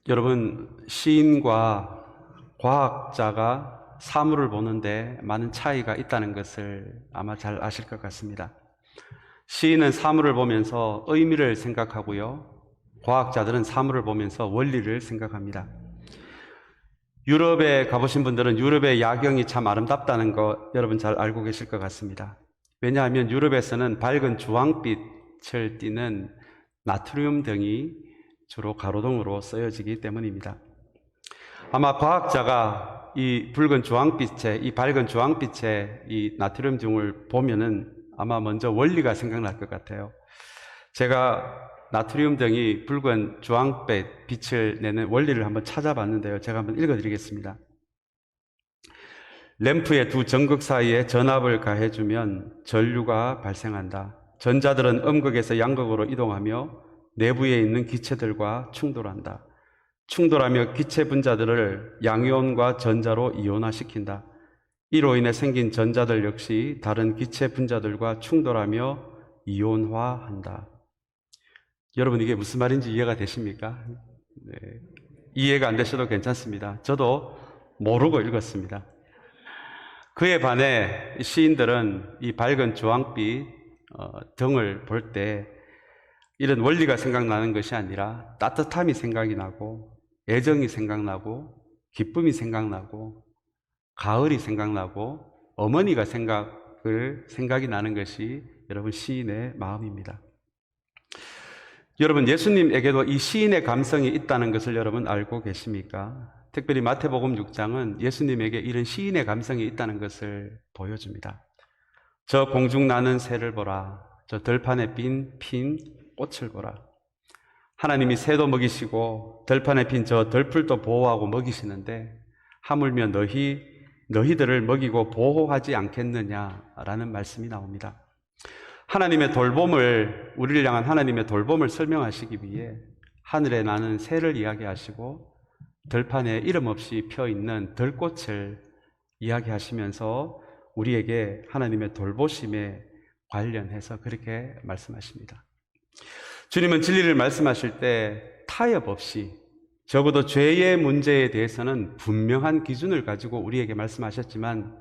여러분, 시인과 과학자가 사물을 보는데 많은 차이가 있다는 것을 아마 잘 아실 것 같습니다. 시인은 사물을 보면서 의미를 생각하고요. 과학자들은 사물을 보면서 원리를 생각합니다. 유럽에 가보신 분들은 유럽의 야경이 참 아름답다는 거 여러분 잘 알고 계실 것 같습니다. 왜냐하면 유럽에서는 밝은 주황빛을 띠는 나트륨 등이 주로 가로등으로 쓰여지기 때문입니다. 아마 과학자가 이 붉은 주황빛에, 이 밝은 주황빛에 이 나트륨 등을 보면은 아마 먼저 원리가 생각날 것 같아요. 제가 나트륨 등이 붉은 주황빛 빛을 내는 원리를 한번 찾아봤는데요. 제가 한번 읽어드리겠습니다. 램프의 두 전극 사이에 전압을 가해주면 전류가 발생한다. 전자들은 음극에서 양극으로 이동하며 내부에 있는 기체들과 충돌한다. 충돌하며 기체 분자들을 양이온과 전자로 이온화시킨다. 이로 인해 생긴 전자들 역시 다른 기체 분자들과 충돌하며 이온화한다. 여러분, 이게 무슨 말인지 이해가 되십니까? 네. 이해가 안 되셔도 괜찮습니다. 저도 모르고 읽었습니다. 그에 반해 시인들은 이 밝은 주황빛 등을 볼 때 이런 원리가 생각나는 것이 아니라 따뜻함이 생각이 나고, 애정이 생각나고, 기쁨이 생각나고, 가을이 생각나고, 어머니가 생각이 나는 것이 여러분 시인의 마음입니다. 여러분, 예수님에게도 이 시인의 감성이 있다는 것을 여러분 알고 계십니까? 특별히 마태복음 6장은 예수님에게 이런 시인의 감성이 있다는 것을 보여줍니다. 저 공중 나는 새를 보라. 저 들판에 핀 꽃을 보라. 하나님이 새도 먹이시고 들판에 핀 저 들풀도 보호하고 먹이시는데 하물며 너희들을 먹이고 보호하지 않겠느냐라는 말씀이 나옵니다. 하나님의 돌봄을, 우리를 향한 하나님의 돌봄을 설명하시기 위해 하늘에 나는 새를 이야기하시고 들판에 이름 없이 펴 있는 들꽃을 이야기하시면서 우리에게 하나님의 돌보심에 관련해서 그렇게 말씀하십니다. 주님은 진리를 말씀하실 때 타협 없이, 적어도 죄의 문제에 대해서는 분명한 기준을 가지고 우리에게 말씀하셨지만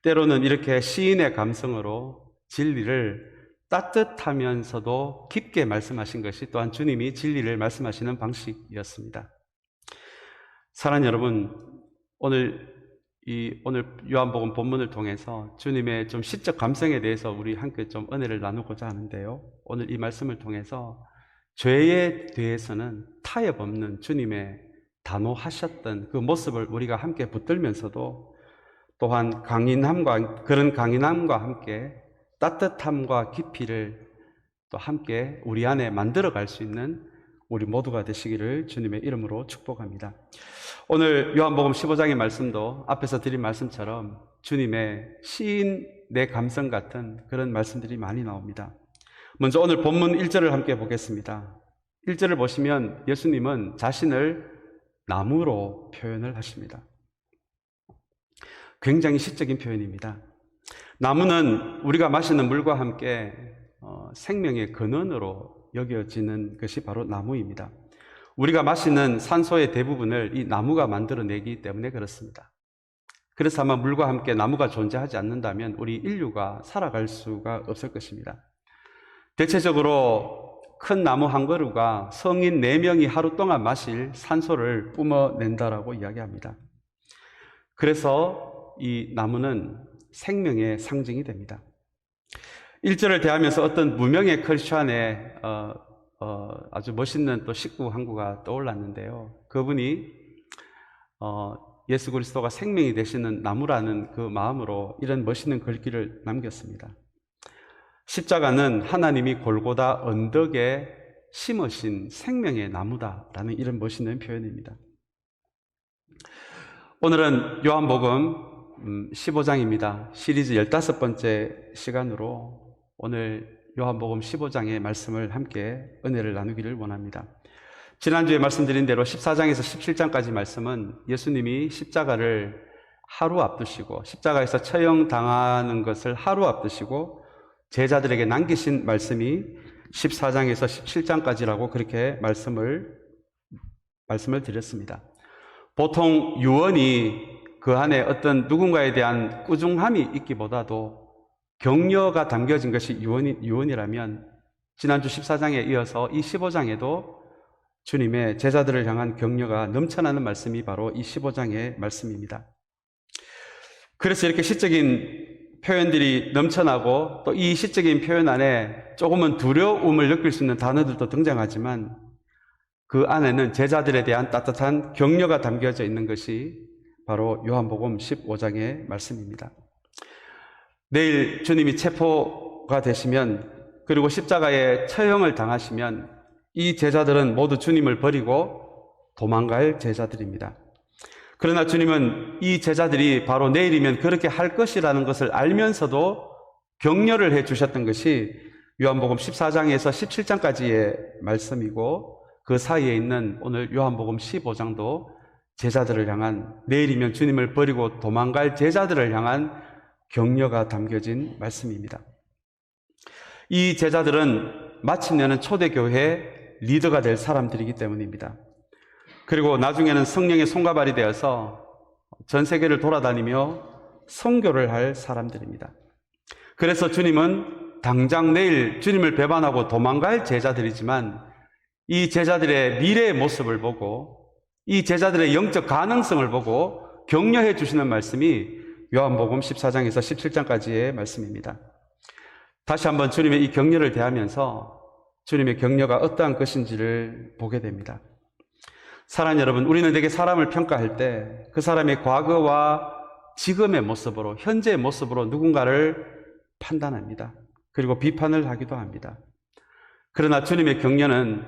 때로는 이렇게 시인의 감성으로 진리를 따뜻하면서도 깊게 말씀하신 것이 또한 주님이 진리를 말씀하시는 방식이었습니다. 사랑하는 여러분, 오늘 요한복음 본문을 통해서 주님의 좀 시적 감성에 대해서 우리 함께 좀 은혜를 나누고자 하는데요. 오늘 이 말씀을 통해서 죄에 대해서는 타협 없는 주님의 단호하셨던 그 모습을 우리가 함께 붙들면서도 또한 그런 강인함과 함께 따뜻함과 깊이를 또 함께 우리 안에 만들어갈 수 있는 우리 모두가 되시기를 주님의 이름으로 축복합니다. 오늘 요한복음 15장의 말씀도 앞에서 드린 말씀처럼 주님의 시인의 감성 같은 그런 말씀들이 많이 나옵니다. 먼저 오늘 본문 1절을 함께 보겠습니다. 1절을 보시면 예수님은 자신을 나무로 표현을 하십니다. 굉장히 시적인 표현입니다. 나무는 우리가 마시는 물과 함께 생명의 근원으로 여겨지는 것이 바로 나무입니다. 우리가 마시는 산소의 대부분을 이 나무가 만들어내기 때문에 그렇습니다. 그래서 아마 물과 함께 나무가 존재하지 않는다면 우리 인류가 살아갈 수가 없을 것입니다. 대체적으로 큰 나무 한 그루가 성인 4명이 하루 동안 마실 산소를 뿜어낸다라고 이야기합니다. 그래서 이 나무는 생명의 상징이 됩니다. 1절을 대하면서 어떤 무명의 크리스찬의 아주 멋있는 또 식구 항구가 떠올랐는데요. 그분이 예수 그리스도가 생명이 되시는 나무라는 그 마음으로 이런 멋있는 글귀를 남겼습니다. 십자가는 하나님이 골고다 언덕에 심으신 생명의 나무다라는 이런 멋있는 표현입니다. 오늘은 요한복음 15장입니다. 시리즈 15번째 시간으로 오늘 요한복음 15장의 말씀을 함께 은혜를 나누기를 원합니다. 지난주에 말씀드린 대로 14장에서 17장까지 말씀은 예수님이 십자가를 하루 앞두시고 십자가에서 처형당하는 것을 하루 앞두시고 제자들에게 남기신 말씀이 14장에서 17장까지라고 그렇게 말씀을 말씀을 드렸습니다. 보통 유언이 그 안에 어떤 누군가에 대한 꾸중함이 있기보다도 격려가 담겨진 것이 유언이라면 지난주 14장에 이어서 이 15장에도 주님의 제자들을 향한 격려가 넘쳐나는 말씀이 바로 이 15장의 말씀입니다. 그래서 이렇게 시적인 표현들이 넘쳐나고 또 이 시적인 표현 안에 조금은 두려움을 느낄 수 있는 단어들도 등장하지만 그 안에는 제자들에 대한 따뜻한 격려가 담겨져 있는 것이 바로 요한복음 15장의 말씀입니다. 내일 주님이 체포가 되시면 그리고 십자가에 처형을 당하시면 이 제자들은 모두 주님을 버리고 도망갈 제자들입니다. 그러나 주님은 이 제자들이 바로 내일이면 그렇게 할 것이라는 것을 알면서도 격려를 해 주셨던 것이 요한복음 14장에서 17장까지의 말씀이고 그 사이에 있는 오늘 요한복음 15장도 제자들을 향한 내일이면 주님을 버리고 도망갈 제자들을 향한 격려가 담겨진 말씀입니다. 이 제자들은 마침내는 초대교회 리더가 될 사람들이기 때문입니다. 그리고 나중에는 성령의 손과 발이 되어서 전 세계를 돌아다니며 선교를 할 사람들입니다. 그래서 주님은 당장 내일 주님을 배반하고 도망갈 제자들이지만 이 제자들의 미래의 모습을 보고 이 제자들의 영적 가능성을 보고 격려해 주시는 말씀이 요한복음 14장에서 17장까지의 말씀입니다. 다시 한번 주님의 이 격려를 대하면서 주님의 격려가 어떠한 것인지를 보게 됩니다. 사랑하는 여러분, 우리는 되게 사람을 평가할 때 그 사람의 과거와 지금의 모습으로, 현재의 모습으로 누군가를 판단합니다. 그리고 비판을 하기도 합니다. 그러나 주님의 격려는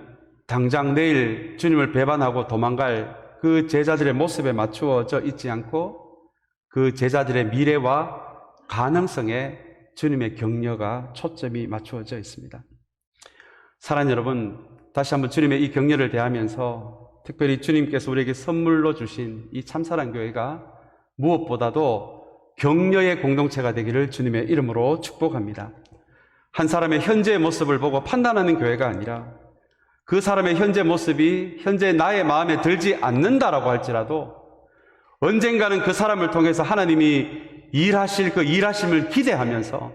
당장 내일 주님을 배반하고 도망갈 그 제자들의 모습에 맞추어져 있지 않고 그 제자들의 미래와 가능성에 주님의 격려가 초점이 맞추어져 있습니다. 사랑하는 여러분, 다시 한번 주님의 이 격려를 대하면서 특별히 주님께서 우리에게 선물로 주신 이 참사랑 교회가 무엇보다도 격려의 공동체가 되기를 주님의 이름으로 축복합니다. 한 사람의 현재의 모습을 보고 판단하는 교회가 아니라 그 사람의 현재 모습이 현재 나의 마음에 들지 않는다라고 할지라도 언젠가는 그 사람을 통해서 하나님이 일하실 그 일하심을 기대하면서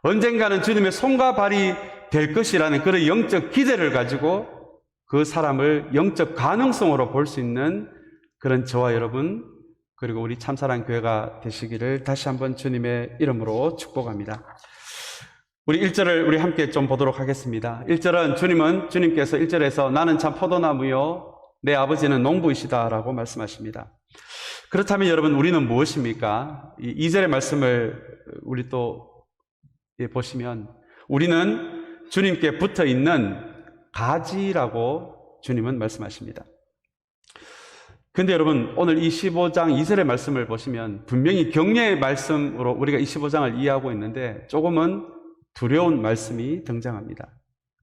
언젠가는 주님의 손과 발이 될 것이라는 그런 영적 기대를 가지고 그 사람을 영적 가능성으로 볼 수 있는 그런 저와 여러분 그리고 우리 참사랑 교회가 되시기를 다시 한번 주님의 이름으로 축복합니다. 우리 1절을 우리 함께 좀 보도록 하겠습니다. 1절은 주님께서 1절에서 나는 참 포도나무요 내 아버지는 농부이시다 라고 말씀하십니다. 그렇다면 여러분 우리는 무엇입니까? 이 2절의 말씀을 우리 또 보시면 우리는 주님께 붙어 있는 가지라고 주님은 말씀하십니다. 근데 여러분 오늘 이 15장 2절의 말씀을 보시면 분명히 격려의 말씀으로 우리가 이 15장을 이해하고 있는데 조금은 두려운 말씀이 등장합니다.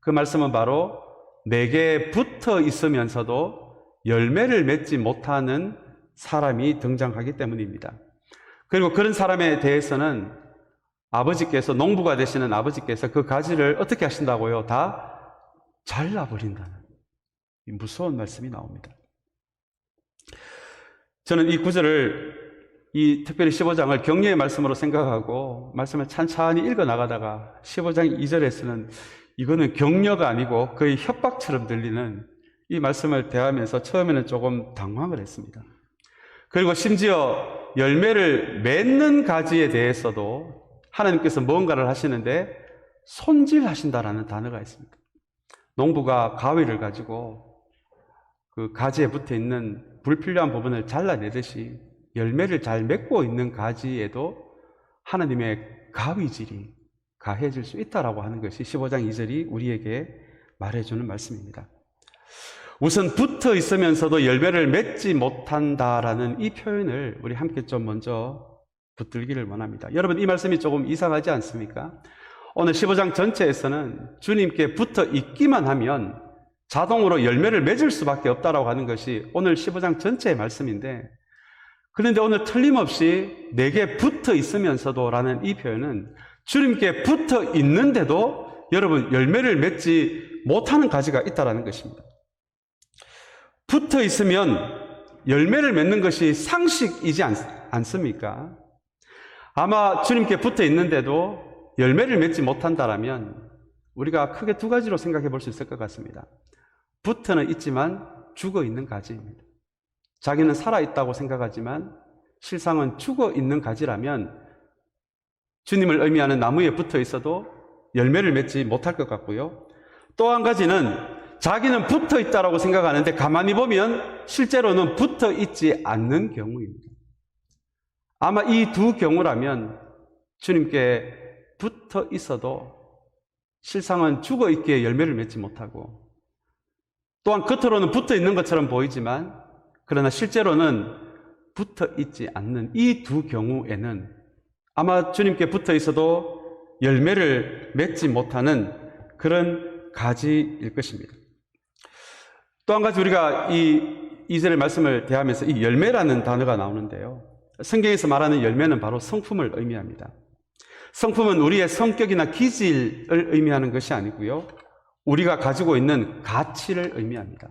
그 말씀은 바로 내게 붙어 있으면서도 열매를 맺지 못하는 사람이 등장하기 때문입니다. 그리고 그런 사람에 대해서는 아버지께서 농부가 되시는 아버지께서 그 가지를 어떻게 하신다고요? 다 잘라버린다는 무서운 말씀이 나옵니다. 저는 이 구절을 특별히 15장을 격려의 말씀으로 생각하고 말씀을 찬찬히 읽어 나가다가 15장 2절에서는 이거는 격려가 아니고 거의 협박처럼 들리는 이 말씀을 대하면서 처음에는 조금 당황을 했습니다. 그리고 심지어 열매를 맺는 가지에 대해서도 하나님께서 뭔가를 하시는데 손질하신다라는 단어가 있습니다. 농부가 가위를 가지고 그 가지에 붙어 있는 불필요한 부분을 잘라내듯이 열매를 잘 맺고 있는 가지에도 하나님의 가위질이 가해질 수 있다라고 하는 것이 15장 2절이 우리에게 말해주는 말씀입니다. 우선 붙어 있으면서도 열매를 맺지 못한다라는 이 표현을 우리 함께 좀 먼저 붙들기를 원합니다. 여러분 이 말씀이 조금 이상하지 않습니까? 오늘 15장 전체에서는 주님께 붙어 있기만 하면 자동으로 열매를 맺을 수밖에 없다라고 하는 것이 오늘 15장 전체의 말씀인데 그런데 오늘 틀림없이 내게 붙어 있으면서도 라는 이 표현은 주님께 붙어 있는데도 여러분 열매를 맺지 못하는 가지가 있다라는 것입니다. 붙어 있으면 열매를 맺는 것이 상식이지 않습니까? 아마 주님께 붙어 있는데도 열매를 맺지 못한다라면 우리가 크게 두 가지로 생각해 볼 수 있을 것 같습니다. 붙어는 있지만 죽어 있는 가지입니다. 자기는 살아있다고 생각하지만 실상은 죽어 있는 가지라면 주님을 의미하는 나무에 붙어 있어도 열매를 맺지 못할 것 같고요. 또 한 가지는 자기는 붙어 있다라고 생각하는데 가만히 보면 실제로는 붙어 있지 않는 경우입니다. 아마 이 두 경우라면 주님께 붙어 있어도 실상은 죽어 있기에 열매를 맺지 못하고, 또한 겉으로는 붙어 있는 것처럼 보이지만 그러나 실제로는 붙어 있지 않는 이 두 경우에는 아마 주님께 붙어 있어도 열매를 맺지 못하는 그런 가지일 것입니다. 또 한 가지 우리가 이 2절의 말씀을 대하면서 이 열매라는 단어가 나오는데요. 성경에서 말하는 열매는 바로 성품을 의미합니다. 성품은 우리의 성격이나 기질을 의미하는 것이 아니고요. 우리가 가지고 있는 가치를 의미합니다.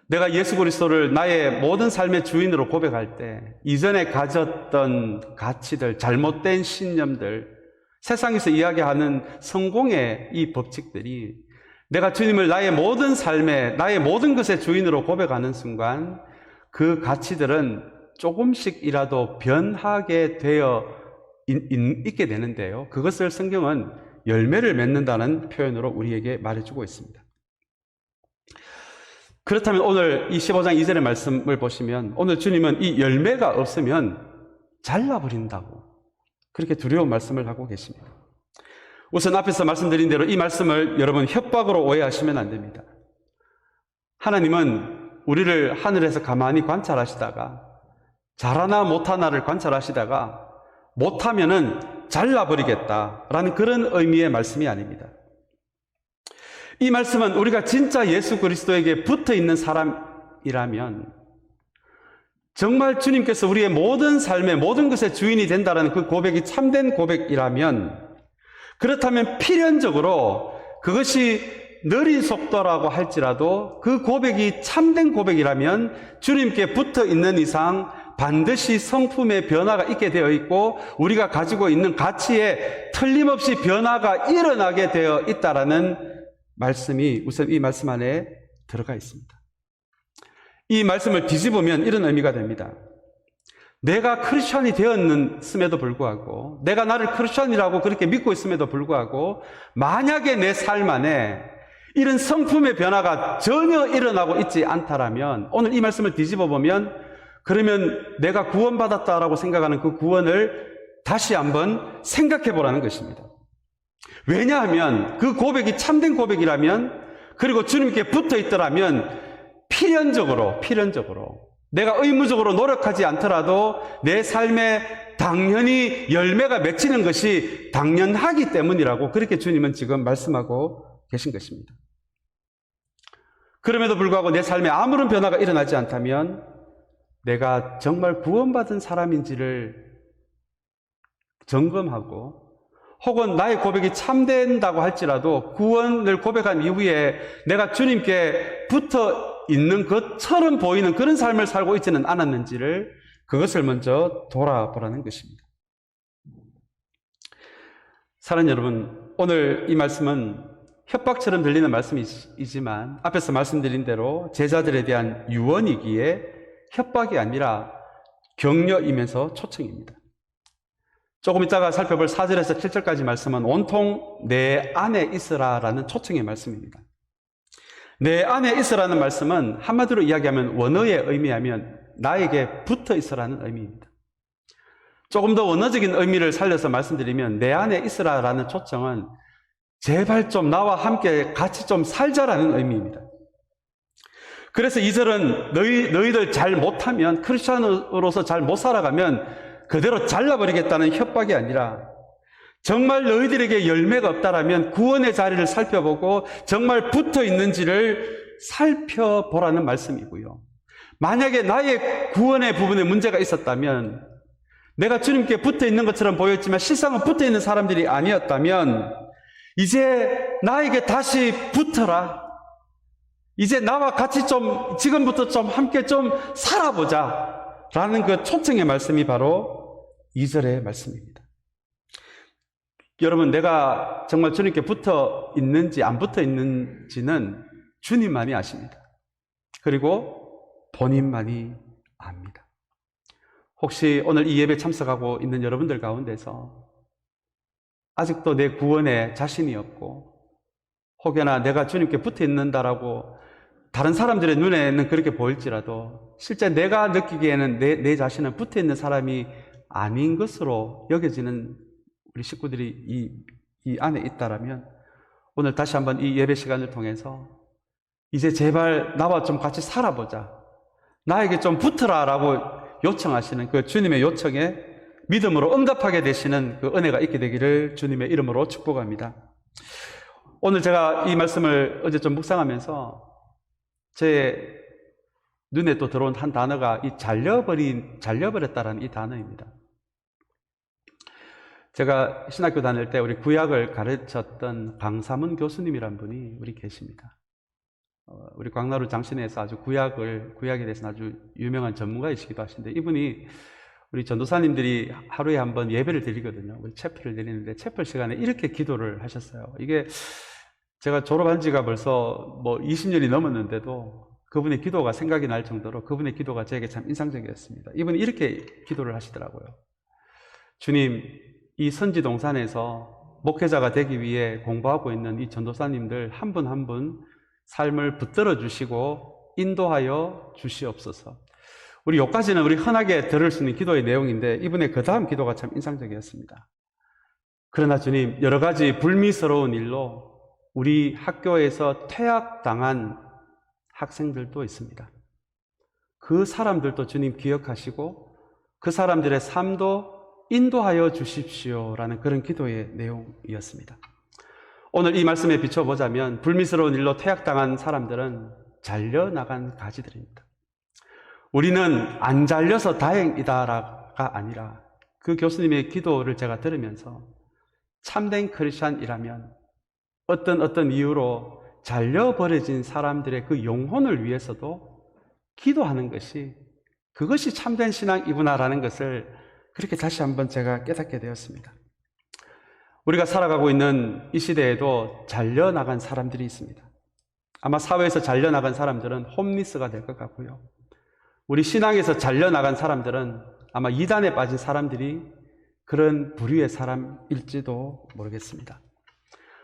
내가 예수 그리스도를 나의 모든 삶의 주인으로 고백할 때 이전에 가졌던 가치들, 잘못된 신념들, 세상에서 이야기하는 성공의 이 법칙들이 내가 주님을 나의 모든 삶에, 나의 모든 것의 주인으로 고백하는 순간 그 가치들은 조금씩이라도 변하게 되어 있게 되는데요. 그것을 성경은 열매를 맺는다는 표현으로 우리에게 말해주고 있습니다. 그렇다면 오늘 이 15장 2절의 말씀을 보시면 오늘 주님은 이 열매가 없으면 잘라버린다고 그렇게 두려운 말씀을 하고 계십니다. 우선 앞에서 말씀드린 대로 이 말씀을 여러분 협박으로 오해하시면 안 됩니다. 하나님은 우리를 하늘에서 가만히 관찰하시다가 잘하나 못하나를 관찰하시다가 못하면은 잘라버리겠다라는 그런 의미의 말씀이 아닙니다. 이 말씀은 우리가 진짜 예수 그리스도에게 붙어 있는 사람이라면 정말 주님께서 우리의 모든 삶의 모든 것의 주인이 된다는 그 고백이 참된 고백이라면, 그렇다면 필연적으로 그것이 느린 속도라고 할지라도 그 고백이 참된 고백이라면 주님께 붙어 있는 이상 반드시 성품의 변화가 있게 되어 있고 우리가 가지고 있는 가치에 틀림없이 변화가 일어나게 되어 있다라는 말씀이 우선 이 말씀 안에 들어가 있습니다. 이 말씀을 뒤집으면 이런 의미가 됩니다. 내가 크리스천이 되었음에도 불구하고, 내가 나를 크리스천이라고 그렇게 믿고 있음에도 불구하고 만약에 내 삶 안에 이런 성품의 변화가 전혀 일어나고 있지 않다라면, 오늘 이 말씀을 뒤집어 보면 그러면 내가 구원받았다라고 생각하는 그 구원을 다시 한번 생각해 보라는 것입니다. 왜냐하면 그 고백이 참된 고백이라면, 그리고 주님께 붙어 있더라면 필연적으로 내가 의무적으로 노력하지 않더라도 내 삶에 당연히 열매가 맺히는 것이 당연하기 때문이라고 그렇게 주님은 지금 말씀하고 계신 것입니다. 그럼에도 불구하고 내 삶에 아무런 변화가 일어나지 않다면 내가 정말 구원받은 사람인지를 점검하고, 혹은 나의 고백이 참된다고 할지라도 구원을 고백한 이후에 내가 주님께 붙어 있는 것처럼 보이는 그런 삶을 살고 있지는 않았는지를, 그것을 먼저 돌아보라는 것입니다. 사랑하는 여러분, 오늘 이 말씀은 협박처럼 들리는 말씀이지만 앞에서 말씀드린 대로 제자들에 대한 유언이기에 협박이 아니라 격려이면서 초청입니다. 조금 이따가 살펴볼 4절에서 7절까지 말씀은 온통 내 안에 있으라라는 초청의 말씀입니다. 내 안에 있으라는 말씀은 한마디로 이야기하면, 원어의 의미하면 나에게 붙어 있으라는 의미입니다. 조금 더 원어적인 의미를 살려서 말씀드리면 내 안에 있으라라는 초청은 제발 좀 나와 함께 같이 좀 살자라는 의미입니다. 그래서 2절은 너희들 잘 못하면, 크리스천으로서 잘 못 살아가면 그대로 잘라버리겠다는 협박이 아니라, 정말 너희들에게 열매가 없다라면 구원의 자리를 살펴보고 정말 붙어 있는지를 살펴보라는 말씀이고요. 만약에 나의 구원의 부분에 문제가 있었다면, 내가 주님께 붙어 있는 것처럼 보였지만 실상은 붙어 있는 사람들이 아니었다면, 이제 나에게 다시 붙어라. 이제 나와 같이 좀 지금부터 좀 함께 좀 살아보자 라는 그 초청의 말씀이 바로 2절의 말씀입니다. 여러분, 내가 정말 주님께 붙어 있는지 안 붙어 있는지는 주님만이 아십니다. 그리고 본인만이 압니다. 혹시 오늘 이 예배 참석하고 있는 여러분들 가운데서 아직도 내 구원에 자신이 없고 혹여나 내가 주님께 붙어 있는다라고 다른 사람들의 눈에는 그렇게 보일지라도 실제 내가 느끼기에는 내 자신은 붙어 있는 사람이 아닌 것으로 여겨지는 우리 식구들이 이 안에 있다라면 오늘 다시 한번 이 예배 시간을 통해서 이제 제발 나와 좀 같이 살아보자, 나에게 좀 붙어라라고 요청하시는 그 주님의 요청에 믿음으로 응답하게 되시는 그 은혜가 있게 되기를 주님의 이름으로 축복합니다. 오늘 제가 이 말씀을 어제 좀 묵상하면서 제 눈에 또 들어온 한 단어가 이 잘려버렸다라는 이 단어입니다. 제가 신학교 다닐 때 우리 구약을 가르쳤던 강사문 교수님이란 분이 우리 계십니다. 우리 광나루 장신에서 아주 구약에 대해서 아주 유명한 전문가이시기도 하신데, 이분이 우리 전도사님들이 하루에 한 번 예배를 드리거든요. 우리 채플을 드리는데 채플 시간에 이렇게 기도를 하셨어요. 이게 제가 졸업한 지가 벌써 20년이 넘었는데도 그분의 기도가 생각이 날 정도로 그분의 기도가 저에게 참 인상적이었습니다. 이분이 이렇게 기도를 하시더라고요. 주님, 이 선지동산에서 목회자가 되기 위해 공부하고 있는 이 전도사님들 한 분 한 분 삶을 붙들어 주시고 인도하여 주시옵소서. 우리 여기까지는 우리 흔하게 들을 수 있는 기도의 내용인데 이분의 그 다음 기도가 참 인상적이었습니다. 그러나 주님, 여러 가지 불미스러운 일로 우리 학교에서 퇴학당한 학생들도 있습니다. 그 사람들도 주님 기억하시고 그 사람들의 삶도 인도하여 주십시오라는 그런 기도의 내용이었습니다. 오늘 이 말씀에 비춰보자면 불미스러운 일로 퇴학당한 사람들은 잘려나간 가지들입니다. 우리는 안 잘려서 다행이다가 아니라 그 교수님의 기도를 제가 들으면서 참된 크리스찬이라면 어떤 이유로 잘려버려진 사람들의 그 영혼을 위해서도 기도하는 것이 그것이 참된 신앙이구나라는 것을 그렇게 다시 한번 제가 깨닫게 되었습니다. 우리가 살아가고 있는 이 시대에도 잘려나간 사람들이 있습니다. 아마 사회에서 잘려나간 사람들은 홈리스가 될 것 같고요. 우리 신앙에서 잘려나간 사람들은 아마 이단에 빠진 사람들이 그런 부류의 사람일지도 모르겠습니다.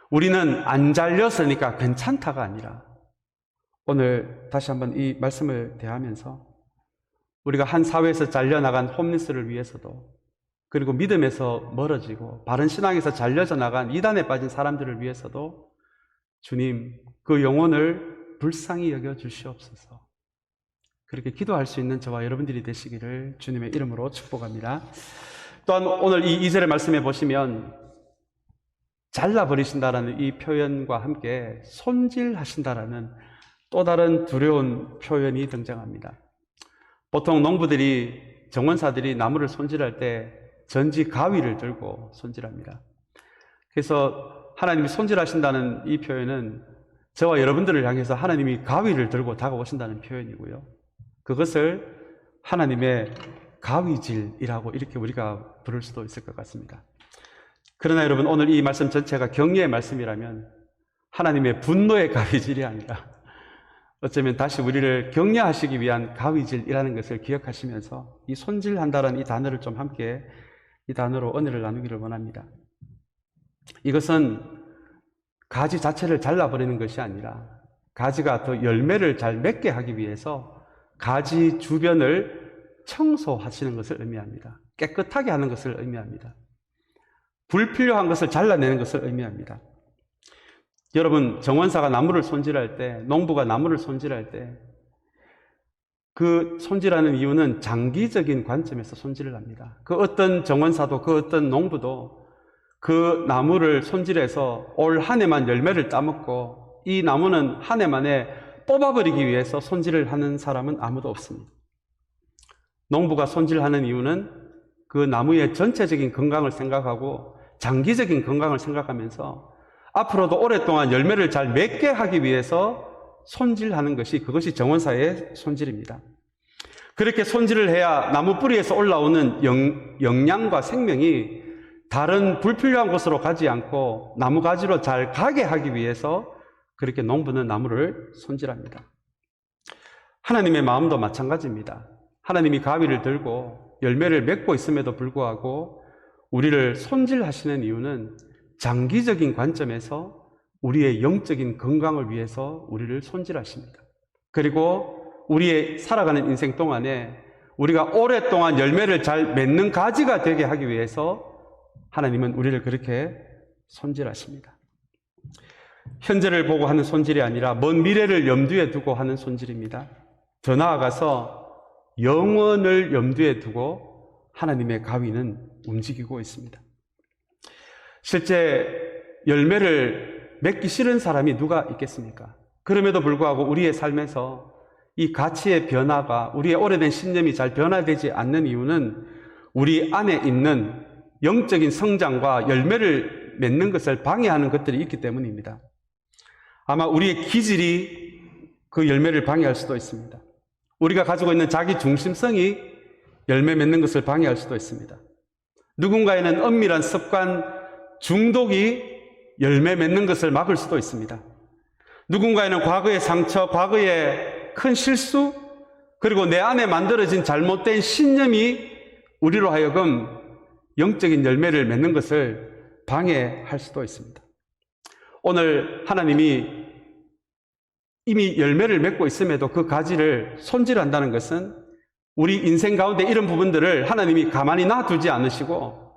우리는 안 잘렸으니까 괜찮다가 아니라 오늘 다시 한번 이 말씀을 대하면서 우리가 한 사회에서 잘려나간 홈리스를 위해서도 그리고 믿음에서 멀어지고 바른 신앙에서 잘려져 나간 이단에 빠진 사람들을 위해서도 주님, 그 영혼을 불쌍히 여겨 주시옵소서. 그렇게 기도할 수 있는 저와 여러분들이 되시기를 주님의 이름으로 축복합니다. 또한 오늘 이 2절의 말씀에 보시면 잘라버리신다라는 이 표현과 함께 손질하신다라는 또 다른 두려운 표현이 등장합니다. 보통 농부들이, 정원사들이 나무를 손질할 때 전지 가위를 들고 손질합니다. 그래서 하나님이 손질하신다는 이 표현은 저와 여러분들을 향해서 하나님이 가위를 들고 다가오신다는 표현이고요. 그것을 하나님의 가위질이라고 이렇게 우리가 부를 수도 있을 것 같습니다. 그러나 여러분, 오늘 이 말씀 전체가 격려의 말씀이라면 하나님의 분노의 가위질이 아니라 어쩌면 다시 우리를 격려하시기 위한 가위질이라는 것을 기억하시면서 이 손질한다는 이 단어를 좀 함께 이 단어로 은혜를 나누기를 원합니다. 이것은 가지 자체를 잘라버리는 것이 아니라 가지가 더 열매를 잘 맺게 하기 위해서 가지 주변을 청소하시는 것을 의미합니다. 깨끗하게 하는 것을 의미합니다. 불필요한 것을 잘라내는 것을 의미합니다. 여러분, 정원사가 나무를 손질할 때, 농부가 나무를 손질할 때 그 손질하는 이유는 장기적인 관점에서 손질을 합니다. 그 어떤 정원사도 그 어떤 농부도 그 나무를 손질해서 올 한 해만 열매를 따먹고 이 나무는 한 해 만에 뽑아버리기 위해서 손질을 하는 사람은 아무도 없습니다. 농부가 손질하는 이유는 그 나무의 전체적인 건강을 생각하고 장기적인 건강을 생각하면서 앞으로도 오랫동안 열매를 잘 맺게 하기 위해서 손질하는 것이 그것이 정원사의 손질입니다. 그렇게 손질을 해야 나무 뿌리에서 올라오는 영양과 생명이 다른 불필요한 곳으로 가지 않고 나무 가지로 잘 가게 하기 위해서 그렇게 농부는 나무를 손질합니다. 하나님의 마음도 마찬가지입니다. 하나님이 가위를 들고 열매를 맺고 있음에도 불구하고 우리를 손질하시는 이유는 장기적인 관점에서 우리의 영적인 건강을 위해서 우리를 손질하십니다. 그리고 우리의 살아가는 인생 동안에 우리가 오랫동안 열매를 잘 맺는 가지가 되게 하기 위해서 하나님은 우리를 그렇게 손질하십니다. 현재를 보고 하는 손질이 아니라 먼 미래를 염두에 두고 하는 손질입니다. 더 나아가서 영원을 염두에 두고 하나님의 가위는 움직이고 있습니다. 실제 열매를 맺기 싫은 사람이 누가 있겠습니까? 그럼에도 불구하고 우리의 삶에서 이 가치의 변화가 우리의 오래된 신념이 잘 변화되지 않는 이유는 우리 안에 있는 영적인 성장과 열매를 맺는 것을 방해하는 것들이 있기 때문입니다. 아마 우리의 기질이 그 열매를 방해할 수도 있습니다. 우리가 가지고 있는 자기 중심성이 열매 맺는 것을 방해할 수도 있습니다. 누군가에는 엄밀한 습관, 중독이 열매 맺는 것을 막을 수도 있습니다. 누군가에는 과거의 상처, 과거의 큰 실수, 그리고 내 안에 만들어진 잘못된 신념이 우리로 하여금 영적인 열매를 맺는 것을 방해할 수도 있습니다. 오늘 하나님이 이미 열매를 맺고 있음에도 그 가지를 손질한다는 것은 우리 인생 가운데 이런 부분들을 하나님이 가만히 놔두지 않으시고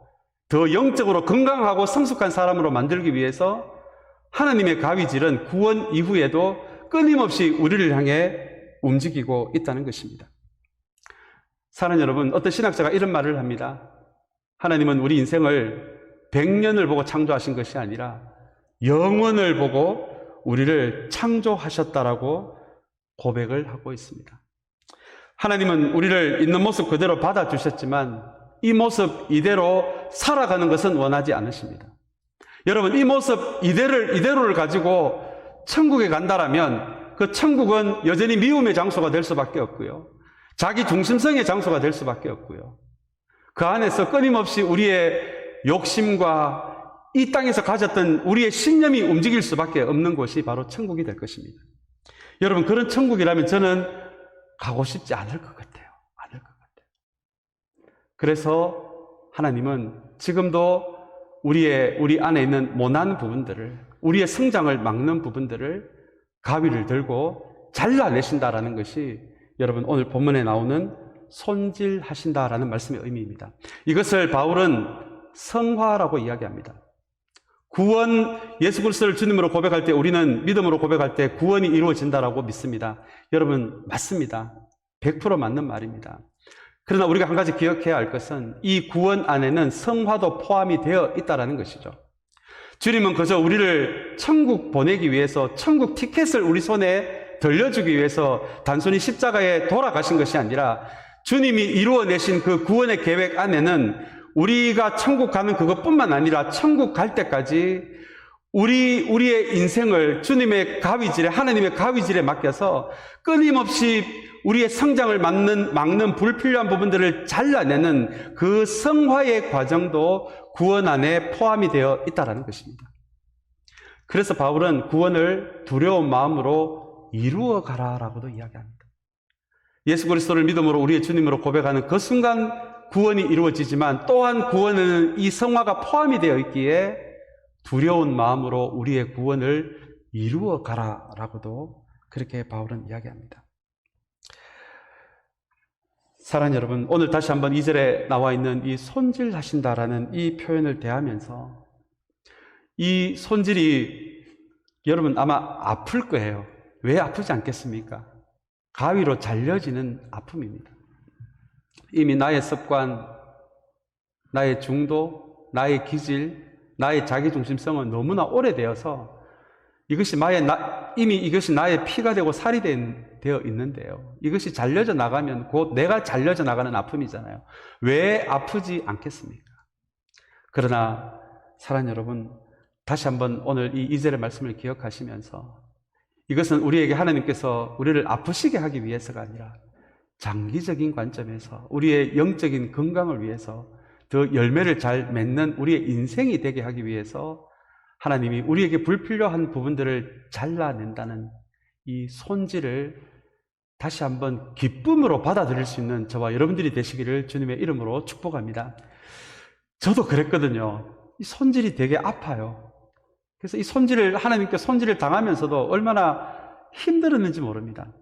더 영적으로 건강하고 성숙한 사람으로 만들기 위해서 하나님의 가위질은 구원 이후에도 끊임없이 우리를 향해 움직이고 있다는 것입니다. 사랑하는 여러분, 어떤 신학자가 이런 말을 합니다. 하나님은 우리 인생을 100년을 보고 창조하신 것이 아니라 영원을 보고 우리를 창조하셨다라고 고백을 하고 있습니다. 하나님은 우리를 있는 모습 그대로 받아주셨지만 이 모습 이대로 살아가는 것은 원하지 않으십니다. 여러분, 이 모습 이대로를 가지고 천국에 간다라면 그 천국은 여전히 미움의 장소가 될 수밖에 없고요. 자기 중심성의 장소가 될 수밖에 없고요. 그 안에서 끊임없이 우리의 욕심과 이 땅에서 가졌던 우리의 신념이 움직일 수밖에 없는 곳이 바로 천국이 될 것입니다. 여러분, 그런 천국이라면 저는 가고 싶지 않을 것 같아요. 그래서 하나님은 지금도 우리 안에 있는 모난 부분들을, 우리의 성장을 막는 부분들을 가위를 들고 잘라내신다라는 것이 여러분 오늘 본문에 나오는 손질하신다라는 말씀의 의미입니다. 이것을 바울은 성화라고 이야기합니다. 구원, 예수 그리스도를 주님으로 고백할 때, 우리는 믿음으로 고백할 때 구원이 이루어진다라고 믿습니다. 여러분, 맞습니다. 100% 맞는 말입니다. 그러나 우리가 한 가지 기억해야 할 것은 이 구원 안에는 성화도 포함이 되어 있다는 것이죠. 주님은 그저 우리를 천국 보내기 위해서, 천국 티켓을 우리 손에 들려주기 위해서 단순히 십자가에 돌아가신 것이 아니라 주님이 이루어내신 그 구원의 계획 안에는 우리가 천국 가는 그것뿐만 아니라 천국 갈 때까지 우리의 인생을 주님의 가위질에, 하나님의 가위질에 맡겨서 끊임없이 우리의 성장을 막는 불필요한 부분들을 잘라내는 그 성화의 과정도 구원 안에 포함이 되어 있다는 것입니다. 그래서 바울은 구원을 두려운 마음으로 이루어가라라고도 이야기합니다. 예수 그리스도를 믿음으로 우리의 주님으로 고백하는 그 순간 구원이 이루어지지만 또한 구원에는 이 성화가 포함이 되어 있기에 두려운 마음으로 우리의 구원을 이루어가라라고도 그렇게 바울은 이야기합니다. 사랑하는 여러분, 오늘 다시 한번 2절에 나와 있는 이 손질하신다라는 이 표현을 대하면서 이 손질이 여러분 아마 아플 거예요. 왜 아프지 않겠습니까? 가위로 잘려지는 아픔입니다. 이미 나의 습관, 나의 중도, 나의 기질, 나의 자기중심성은 너무나 오래되어서 이미 이것이 나의 피가 되고 살이 되어 있는데요. 이것이 잘려져 나가면 곧 내가 잘려져 나가는 아픔이잖아요. 왜 아프지 않겠습니까? 그러나 사랑하는 여러분, 다시 한번 오늘 이 2절의 말씀을 기억하시면서 이것은 우리에게 하나님께서 우리를 아프시게 하기 위해서가 아니라 장기적인 관점에서 우리의 영적인 건강을 위해서 더 열매를 잘 맺는 우리의 인생이 되게 하기 위해서 하나님이 우리에게 불필요한 부분들을 잘라낸다는 이 손질을 다시 한번 기쁨으로 받아들일 수 있는 저와 여러분들이 되시기를 주님의 이름으로 축복합니다. 저도 그랬거든요. 이 손질이 되게 아파요. 그래서 이 손질을, 하나님께 손질을 당하면서도 얼마나 힘들었는지 모릅니다.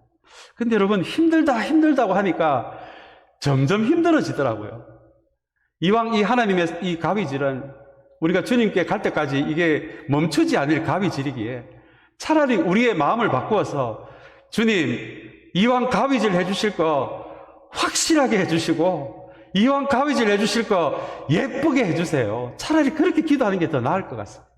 근데 여러분, 힘들다고 하니까 점점 힘들어지더라고요. 이왕 이 하나님의 이 가위질은 우리가 주님께 갈 때까지 이게 멈추지 않을 가위질이기에 차라리 우리의 마음을 바꾸어서 주님, 이왕 가위질 해주실 거 확실하게 해주시고 이왕 가위질 해주실 거 예쁘게 해주세요. 차라리 그렇게 기도하는 게 더 나을 것 같습니다.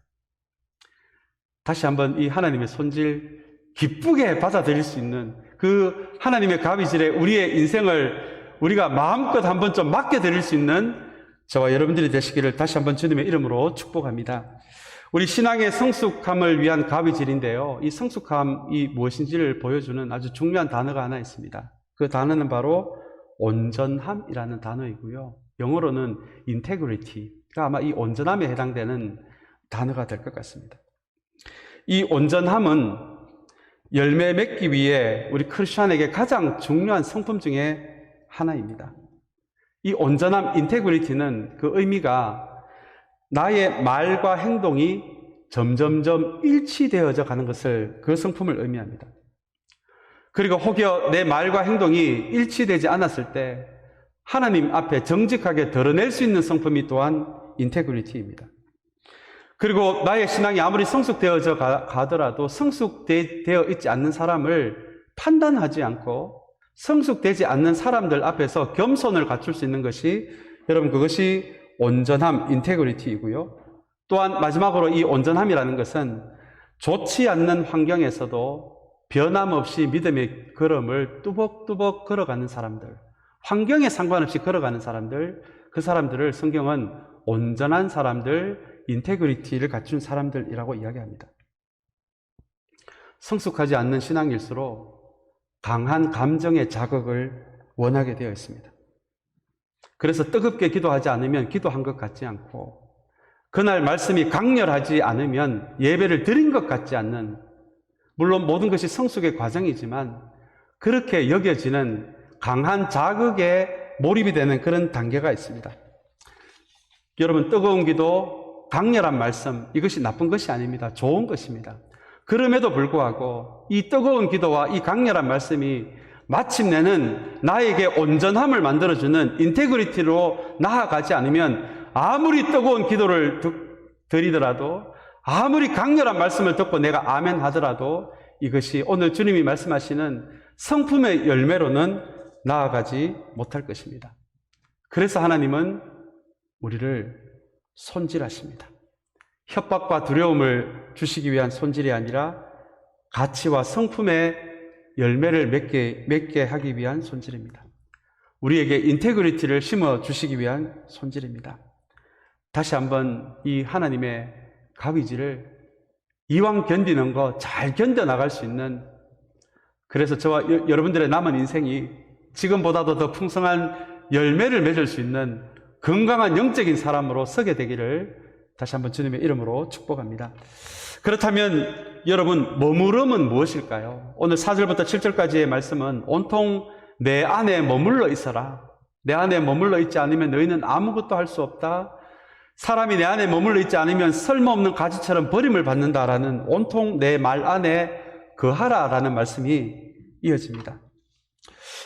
다시 한번 이 하나님의 손질 기쁘게 받아들일 수 있는 그 하나님의 가위질에 우리의 인생을 우리가 마음껏 한번 좀 맡겨드릴 수 있는 저와 여러분들이 되시기를 다시 한번 주님의 이름으로 축복합니다. 우리 신앙의 성숙함을 위한 가위질인데요. 이 성숙함이 무엇인지를 보여주는 아주 중요한 단어가 하나 있습니다. 그 단어는 바로 온전함이라는 단어이고요. 영어로는 integrity가 아마 이 온전함에 해당되는 단어가 될 것 같습니다. 이 온전함은 열매 맺기 위해 우리 크리스천에게 가장 중요한 성품 중에 하나입니다. 이 온전함, 인테그리티는 그 의미가 나의 말과 행동이 점점점 일치되어져 가는 것을, 그 성품을 의미합니다. 그리고 혹여 내 말과 행동이 일치되지 않았을 때 하나님 앞에 정직하게 드러낼 수 있는 성품이 또한 인테그리티입니다. 그리고 나의 신앙이 아무리 성숙되어져 가더라도 성숙되어 있지 않는 사람을 판단하지 않고 성숙되지 않는 사람들 앞에서 겸손을 갖출 수 있는 것이, 여러분, 그것이 온전함, 인테그리티이고요. 또한 마지막으로 이 온전함이라는 것은 좋지 않는 환경에서도 변함없이 믿음의 걸음을 뚜벅뚜벅 걸어가는 사람들, 환경에 상관없이 걸어가는 사람들, 그 사람들을 성경은 온전한 사람들, 인테그리티를 갖춘 사람들이라고 이야기합니다. 성숙하지 않는 신앙일수록 강한 감정의 자극을 원하게 되어 있습니다. 그래서 뜨겁게 기도하지 않으면 기도한 것 같지 않고, 그날 말씀이 강렬하지 않으면 예배를 드린 것 같지 않는, 물론 모든 것이 성숙의 과정이지만 그렇게 여겨지는 강한 자극에 몰입이 되는 그런 단계가 있습니다. 여러분, 뜨거운 기도, 강렬한 말씀, 이것이 나쁜 것이 아닙니다. 좋은 것입니다. 그럼에도 불구하고 이 뜨거운 기도와 이 강렬한 말씀이 마침내는 나에게 온전함을 만들어주는 인테그리티로 나아가지 않으면 아무리 뜨거운 기도를 드리더라도, 아무리 강렬한 말씀을 듣고 내가 아멘 하더라도 이것이 오늘 주님이 말씀하시는 성품의 열매로는 나아가지 못할 것입니다. 그래서 하나님은 우리를 손질하십니다. 협박과 두려움을 주시기 위한 손질이 아니라 가치와 성품의 열매를 맺게 하기 위한 손질입니다. 우리에게 인테그리티를 심어 주시기 위한 손질입니다. 다시 한번 이 하나님의 가위질을 이왕 견디는 거 잘 견뎌나갈 수 있는, 그래서 저와 여러분들의 남은 인생이 지금보다도 더 풍성한 열매를 맺을 수 있는 건강한 영적인 사람으로 서게 되기를 다시 한번 주님의 이름으로 축복합니다. 그렇다면 여러분, 머무름은 무엇일까요? 오늘 4절부터 7절까지의 말씀은 온통 내 안에 머물러 있어라. 내 안에 머물러 있지 않으면 너희는 아무것도 할 수 없다. 사람이 내 안에 머물러 있지 않으면 쓸모없는 가지처럼 버림을 받는다라는, 온통 내 말 안에 거하라라는 말씀이 이어집니다.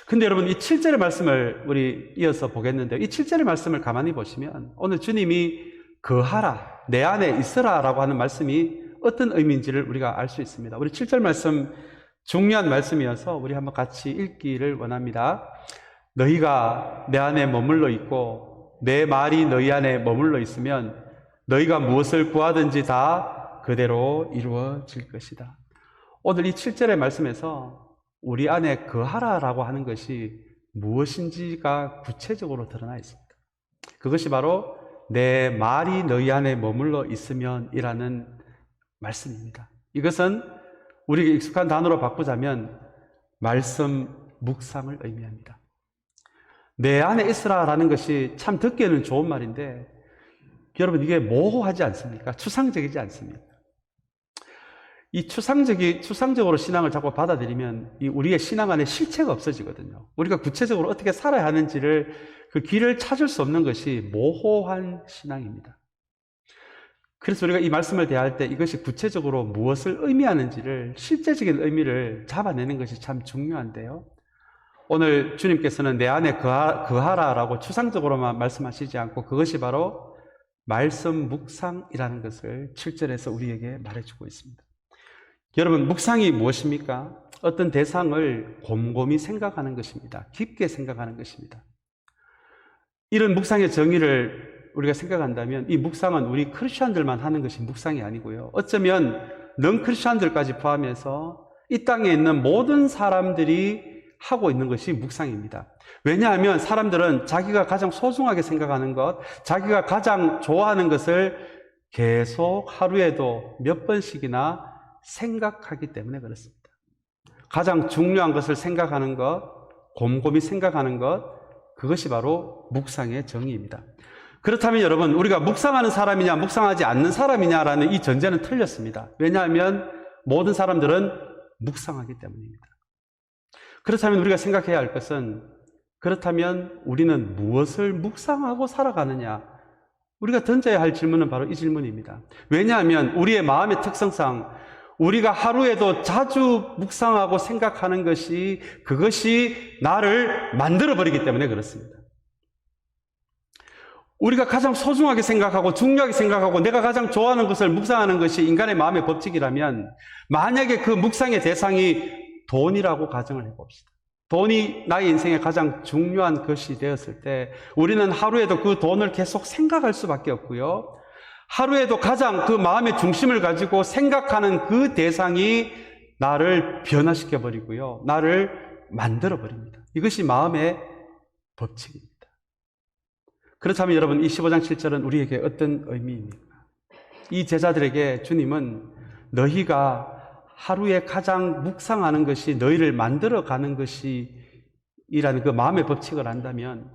근데 여러분, 이 7절의 말씀을 우리 이어서 보겠는데, 이 7절의 말씀을 가만히 보시면 오늘 주님이 거하라, 내 안에 있으라 라고 하는 말씀이 어떤 의미인지를 우리가 알 수 있습니다. 우리 7절 말씀 중요한 말씀이어서 우리 한번 같이 읽기를 원합니다. 너희가 내 안에 머물러 있고 내 말이 너희 안에 머물러 있으면 너희가 무엇을 구하든지 다 그대로 이루어질 것이다. 오늘 이 7절의 말씀에서 우리 안에 거하라라고 하는 것이 무엇인지가 구체적으로 드러나 있습니다. 그것이 바로 내 말이 너희 안에 머물러 있으면 이라는 말씀입니다. 이것은 우리에게 익숙한 단어로 바꾸자면 말씀 묵상을 의미합니다. 내 안에 있으라라는 것이 참 듣기에는 좋은 말인데 여러분 이게 모호하지 않습니까? 추상적이지 않습니까? 이 추상적으로 신앙을 자꾸 받아들이면 우리의 신앙 안에 실체가 없어지거든요. 우리가 구체적으로 어떻게 살아야 하는지를 그 길을 찾을 수 없는 것이 모호한 신앙입니다. 그래서 우리가 이 말씀을 대할 때 이것이 구체적으로 무엇을 의미하는지를 실제적인 의미를 잡아내는 것이 참 중요한데요. 오늘 주님께서는 내 안에 거하라라고 추상적으로만 말씀하시지 않고 그것이 바로 말씀 묵상이라는 것을 7절에서 우리에게 말해주고 있습니다. 여러분, 묵상이 무엇입니까? 어떤 대상을 곰곰이 생각하는 것입니다. 깊게 생각하는 것입니다. 이런 묵상의 정의를 우리가 생각한다면 이 묵상은 우리 크리스천들만 하는 것이 묵상이 아니고요. 어쩌면 넌 크리스천들까지 포함해서 이 땅에 있는 모든 사람들이 하고 있는 것이 묵상입니다. 왜냐하면 사람들은 자기가 가장 소중하게 생각하는 것, 자기가 가장 좋아하는 것을 계속 하루에도 몇 번씩이나 생각하기 때문에 그렇습니다. 가장 중요한 것을 생각하는 것, 곰곰이 생각하는 것, 그것이 바로 묵상의 정의입니다. 그렇다면 여러분, 우리가 묵상하는 사람이냐 묵상하지 않는 사람이냐라는 이 전제는 틀렸습니다. 왜냐하면 모든 사람들은 묵상하기 때문입니다. 그렇다면 우리가 생각해야 할 것은, 그렇다면 우리는 무엇을 묵상하고 살아가느냐? 우리가 던져야 할 질문은 바로 이 질문입니다. 왜냐하면 우리의 마음의 특성상 우리가 하루에도 자주 묵상하고 생각하는 것이 그것이 나를 만들어버리기 때문에 그렇습니다. 우리가 가장 소중하게 생각하고 중요하게 생각하고 내가 가장 좋아하는 것을 묵상하는 것이 인간의 마음의 법칙이라면, 만약에 그 묵상의 대상이 돈이라고 가정을 해봅시다. 돈이 나의 인생에 가장 중요한 것이 되었을 때 우리는 하루에도 그 돈을 계속 생각할 수밖에 없고요. 하루에도 가장 그 마음의 중심을 가지고 생각하는 그 대상이 나를 변화시켜버리고요. 나를 만들어버립니다. 이것이 마음의 법칙입니다. 그렇다면 여러분, 이 15장 7절은 우리에게 어떤 의미입니까? 이 제자들에게 주님은 너희가 하루에 가장 묵상하는 것이 너희를 만들어가는 것이라는 그 마음의 법칙을 안다면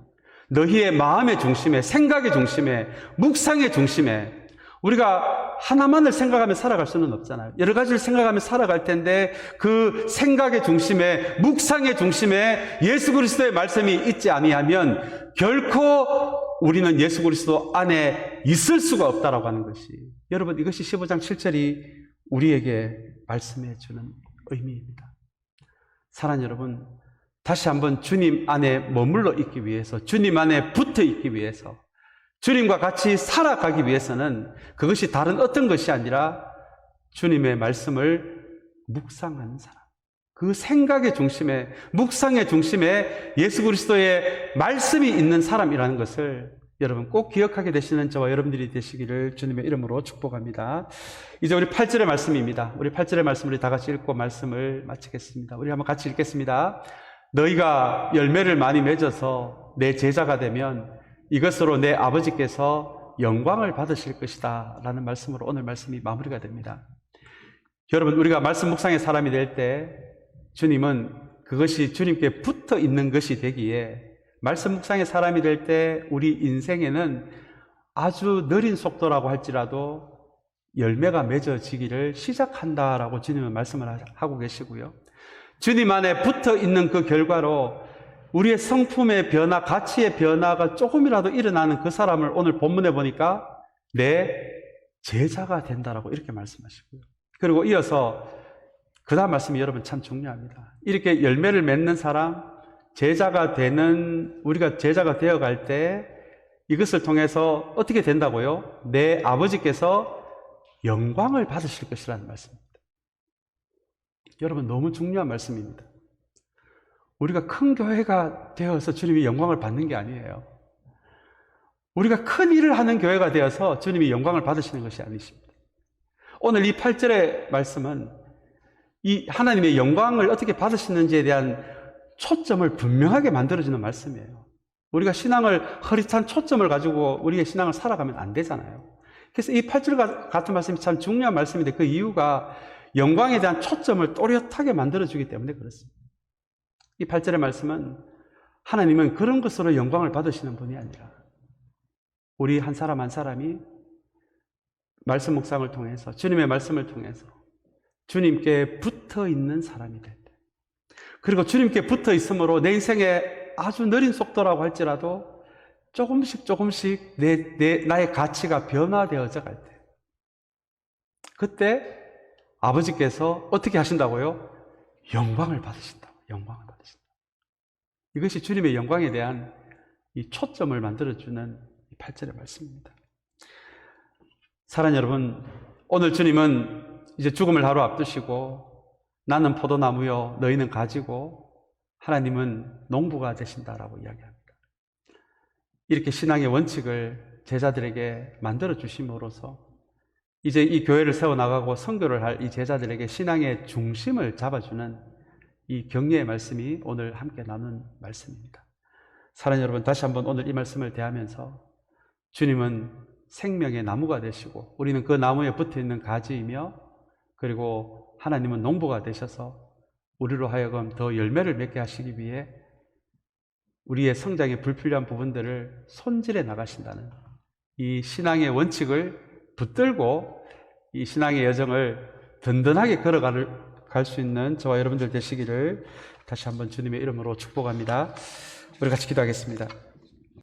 너희의 마음의 중심에, 생각의 중심에, 묵상의 중심에, 우리가 하나만을 생각하며 살아갈 수는 없잖아요. 여러 가지를 생각하며 살아갈 텐데 그 생각의 중심에, 묵상의 중심에 예수 그리스도의 말씀이 있지 아니하면 결코 우리는 예수 그리스도 안에 있을 수가 없다라고 하는 것이, 여러분, 이것이 15장 7절이 우리에게 말씀해 주는 의미입니다. 사랑하는 여러분, 다시 한번 주님 안에 머물러 있기 위해서, 주님 안에 붙어 있기 위해서, 주님과 같이 살아가기 위해서는 그것이 다른 어떤 것이 아니라 주님의 말씀을 묵상하는 사람, 그 생각의 중심에, 묵상의 중심에 예수 그리스도의 말씀이 있는 사람이라는 것을 여러분 꼭 기억하게 되시는 저와 여러분들이 되시기를 주님의 이름으로 축복합니다. 이제 우리 8절의 말씀입니다. 우리 8절의 말씀을 다 같이 읽고 말씀을 마치겠습니다. 우리 한번 같이 읽겠습니다. 너희가 열매를 많이 맺어서 내 제자가 되면 이것으로 내 아버지께서 영광을 받으실 것이다 라는 말씀으로 오늘 말씀이 마무리가 됩니다. 여러분, 우리가 말씀 묵상의 사람이 될 때 주님은 그것이 주님께 붙어 있는 것이 되기에, 말씀 묵상의 사람이 될 때 우리 인생에는 아주 느린 속도라고 할지라도 열매가 맺어지기를 시작한다라고 주님은 말씀을 하고 계시고요. 주님 안에 붙어 있는 그 결과로 우리의 성품의 변화, 가치의 변화가 조금이라도 일어나는 그 사람을 오늘 본문에 보니까 내 제자가 된다라고 이렇게 말씀하시고요. 그리고 이어서 그 다음 말씀이 여러분 참 중요합니다. 이렇게 열매를 맺는 사람, 제자가 되는, 우리가 제자가 되어갈 때 이것을 통해서 어떻게 된다고요? 내 아버지께서 영광을 받으실 것이라는 말씀입니다. 여러분, 너무 중요한 말씀입니다. 우리가 큰 교회가 되어서 주님이 영광을 받는 게 아니에요. 우리가 큰 일을 하는 교회가 되어서 주님이 영광을 받으시는 것이 아니십니다. 오늘 이 8절의 말씀은 이 하나님의 영광을 어떻게 받으시는지에 대한 초점을 분명하게 만들어주는 말씀이에요. 우리가 신앙을 흐릿한 초점을 가지고 우리의 신앙을 살아가면 안 되잖아요. 그래서 이 8절 같은 말씀이 참 중요한 말씀인데, 그 이유가 영광에 대한 초점을 또렷하게 만들어주기 때문에 그렇습니다. 이 8절의 말씀은 하나님은 그런 것으로 영광을 받으시는 분이 아니라 우리 한 사람 한 사람이 말씀 묵상을 통해서 주님의 말씀을 통해서 주님께 붙어 있는 사람이 될 때, 그리고 주님께 붙어 있으므로 내 인생에 아주 느린 속도라고 할지라도 조금씩 나의 가치가 변화되어져 갈 때, 그때 아버지께서 어떻게 하신다고요? 영광을 받으신다고. 영광을 받으신다. 이것이 주님의 영광에 대한 이 초점을 만들어주는 8절의 말씀입니다. 사랑하는 여러분, 오늘 주님은 이제 죽음을 하루 앞두시고 나는 포도나무요 너희는 가지고 하나님은 농부가 되신다라고 이야기합니다. 이렇게 신앙의 원칙을 제자들에게 만들어 주심으로써 이제 이 교회를 세워나가고 선교를 할 이 제자들에게 신앙의 중심을 잡아주는 이 격려의 말씀이 오늘 함께 나눈 말씀입니다. 사랑하는 여러분, 다시 한번 오늘 이 말씀을 대하면서 주님은 생명의 나무가 되시고 우리는 그 나무에 붙어있는 가지이며, 그리고 하나님은 농부가 되셔서 우리로 하여금 더 열매를 맺게 하시기 위해 우리의 성장에 불필요한 부분들을 손질해 나가신다는 이 신앙의 원칙을 붙들고 이 신앙의 여정을 든든하게 걸어갈 수 있는 저와 여러분들 되시기를 다시 한번 주님의 이름으로 축복합니다. 우리 같이 기도하겠습니다.